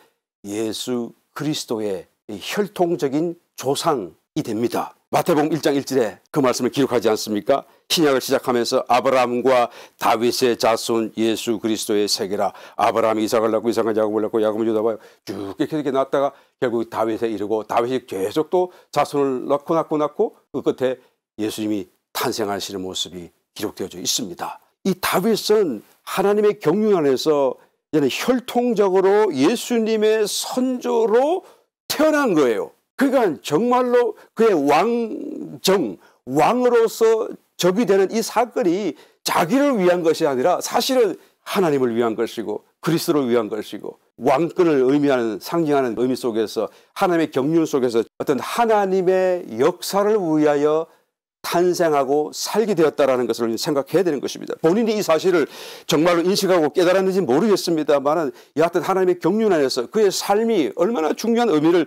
예수 그리스도의 혈통적인 조상이 됩니다. 마태복음 1장 1절에 그 말씀을 기록하지 않습니까? 신약을 시작하면서 아브라함과 다윗의 자손 예수 그리스도의 세계라. 아브라함이 이삭을 낳고 이삭은 야곱을 낳고 야곱은 유다와 쭉 이렇게 낳다가 결국 다윗에 이르고 다윗이 계속 또 자손을 낳고 그 끝에 예수님이 탄생하시는 모습이 기록되어져 있습니다. 이 다윗은 하나님의 경륜 안에서 혈통적으로 예수님의 선조로 태어난 거예요. 그러니까 정말로 그의 왕으로서 접이 되는 이 사건이 자기를 위한 것이 아니라 사실은 하나님을 위한 것이고 그리스도를 위한 것이고 왕권을 의미하는 상징하는 의미 속에서 하나님의 경륜 속에서 어떤 하나님의 역사를 위하여 탄생하고 살게 되었다는 것을 생각해야 되는 것입니다. 본인이 이 사실을 정말로 인식하고 깨달았는지 모르겠습니다만 여하튼 하나님의 경륜 안에서 그의 삶이 얼마나 중요한 의미를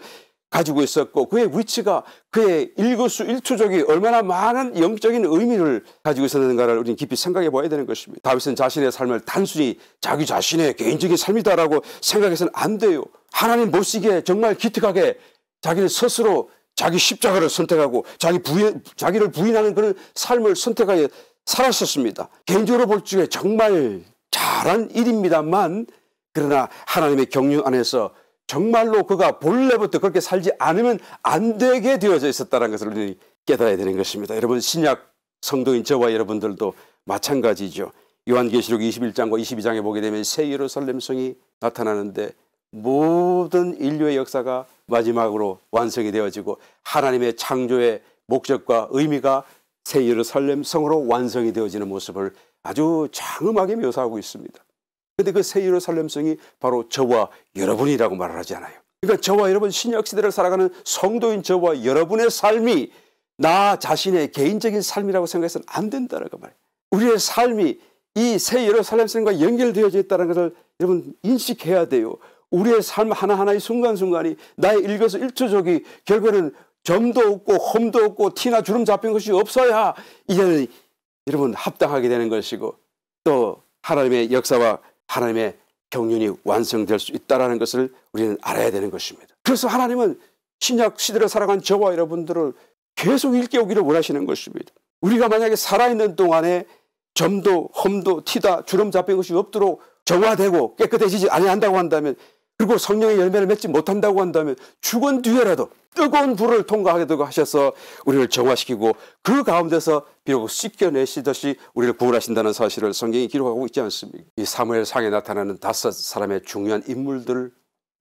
가지고 있었고 그의 위치가 그의 일거수일투족이 얼마나 많은 영적인 의미를 가지고 있었는가를 우리는 깊이 생각해 봐야 되는 것입니다. 다윗은 자신의 삶을 단순히 자기 자신의 개인적인 삶이다라고 생각해서는 안 돼요. 하나님 보시기에 정말 기특하게 자기는 스스로 자기 십자가를 선택하고 자기를 부인하는 그런 삶을 선택하여 살았었습니다. 개인적으로 볼 적에 정말 잘한 일입니다만 그러나 하나님의 경륜 안에서 정말로 그가 본래부터 그렇게 살지 않으면 안 되게 되어져 있었다는 것을 우리는 깨달아야 되는 것입니다. 여러분, 신약 성도인 저와 여러분들도 마찬가지죠. 요한계시록 21장과 22장에 보게 되면 새 예루살렘 성이 나타나는데 모든 인류의 역사가 마지막으로 완성이 되어지고 하나님의 창조의 목적과 의미가 새 예루살렘 성으로 완성이 되어지는 모습을 아주 장엄하게 묘사하고 있습니다. 그런데 그 새 예루살렘 성이 바로 저와 여러분이라고 말을 하지 않아요. 그러니까 저와 여러분, 신약시대를 살아가는 성도인 저와 여러분의 삶이 나 자신의 개인적인 삶이라고 생각해서는 안 된다는 거 말이에요. 우리의 삶이 이 새 예루살렘 성과 연결되어져 있다는 것을 여러분 인식해야 돼요. 우리의 삶 하나하나의 순간순간이 나의 일거수일투족이 결국에는 점도 없고 험도 없고 티나 주름 잡힌 것이 없어야 이제는 여러분 합당하게 되는 것이고 또 하나님의 역사와 하나님의 경륜이 완성될 수 있다는 것을 우리는 알아야 되는 것입니다. 그래서 하나님은 신약 시대를 살아간 저와 여러분들을 계속 일깨우기를 원하시는 것입니다. 우리가 만약에 살아있는 동안에 점도 험도 티다 주름 잡힌 것이 없도록 정화되고 깨끗해지지 아니한다고 한다면 그리고 성령의 열매를 맺지 못한다고 한다면 죽은 뒤에라도 뜨거운 불을 통과하게 하셔서 우리를 정화시키고 그 가운데서 비록 씻겨내시듯이 우리를 구원하신다는 사실을 성경이 기록하고 있지 않습니까? 이 사무엘상에 나타나는 5사람의 중요한 인물들,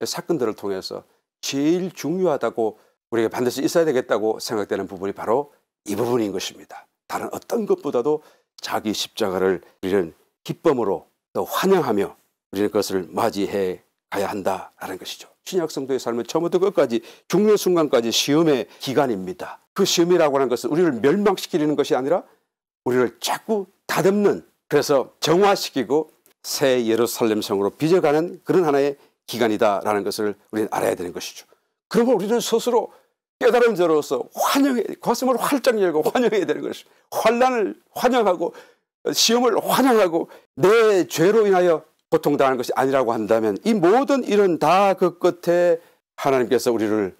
사건들을 통해서 제일 중요하다고 우리가 반드시 있어야 되겠다고 생각되는 부분이 바로 이 부분인 것입니다. 다른 어떤 것보다도 자기 십자가를 우리는 기쁨으로 또 환영하며 우리는 그것을 맞이해 가야 한다라는 것이죠. 신약 성도의 삶은 처음부터 끝까지 중요한 순간까지 시험의 기간입니다. 그 시험이라고 하는 것은 우리를 멸망시키려는 것이 아니라 우리를 자꾸 다듬는, 그래서 정화시키고 새 예루살렘 성으로 빚어가는 그런 하나의 기간이다라는 것을 우리는 알아야 되는 것이죠. 그러면 우리는 스스로 깨달은 자로서 가슴을 활짝 열고 환영해야 되는 것입니다. 환난을 환영하고 시험을 환영하고 내 죄로 인하여 고통당하는 것이 아니라고 한다면 이 모든 일은 다 그 끝에 하나님께서 우리를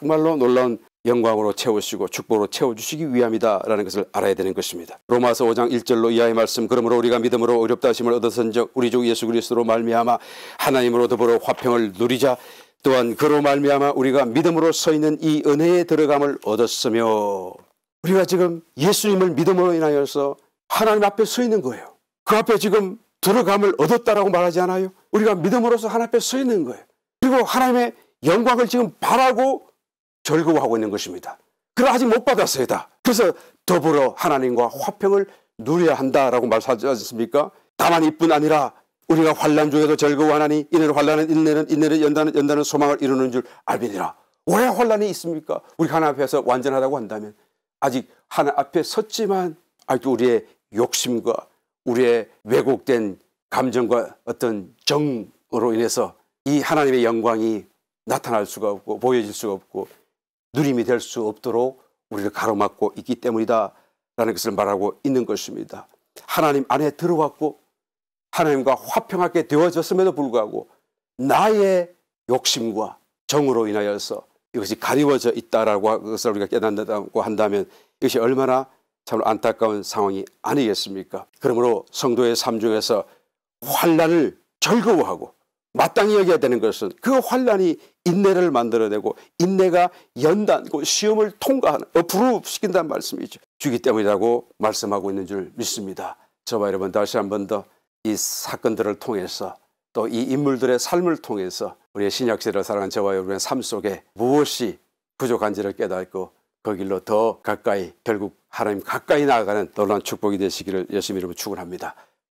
정말로 놀라운 영광으로 채우시고 축복으로 채워주시기 위함이다라는 것을 알아야 되는 것입니다. 로마서 5장 1절로 이하의 말씀. 그러므로 우리가 믿음으로 의롭다 하심을 얻었은즉 우리 주 예수 그리스도로 말미암아 하나님으로 더불어 화평을 누리자. 또한 그로 말미암아 우리가 믿음으로 서 있는 이 은혜에 들어감을 얻었으며, 우리가 지금 예수님을 믿음으로 인하여서 하나님 앞에 서 있는 거예요. 그 앞에 지금 들어감을 얻었다라고 말하지 않아요? 우리가 믿음으로서 하나님 앞에 서 있는 거예요. 그리고 하나님의 영광을 지금 바라고 즐거워하고 있는 것입니다. 그걸 아직 못 받았어요다. 그래서 더불어 하나님과 화평을 누려야 한다라고 말하지 않습니까? 다만 이뿐 아니라 우리가 환난 중에도 즐거워하나니 이는 환난은 인내는 연다는 소망을 이루는 줄 알미니라. 왜 환난이 있습니까? 우리가 하나님 앞에서 완전하다고 한다면, 아직 하나님 앞에 섰지만 아직도 우리의 욕심과 우리의 왜곡된 감정과 어떤 정으로 인해서 이 하나님의 영광이 나타날 수가 없고 보여질 수가 없고 누림이 될 수 없도록 우리를 가로막고 있기 때문이다 라는 것을 말하고 있는 것입니다. 하나님 안에 들어왔고 하나님과 화평하게 되어졌음에도 불구하고 나의 욕심과 정으로 인하여서 이것이 가리워져 있다라고 것을 우리가 깨닫는다고 한다면 이것이 얼마나 참 안타까운 상황이 아니겠습니까? 그러므로 성도의 삶 중에서 환난을 즐거워하고 마땅히 여겨야 되는 것은 그 환난이 인내를 만들어내고 인내가 연단고 시험을 통과하는 부르시킨다는 말씀이죠. 주기 때문이라고 말씀하고 있는 줄 믿습니다. 저와 여러분 다시 한 번 더 이 사건들을 통해서 또 이 인물들의 삶을 통해서 우리의 신약시대를 살아가는 저와 여러분의 삶 속에 무엇이 부족한지를 깨닫고 그 길로 더 가까이 결국 하나님 가까이 나아가는 놀라운 축복이 되시기를 예수님 이름으로 축원합니다.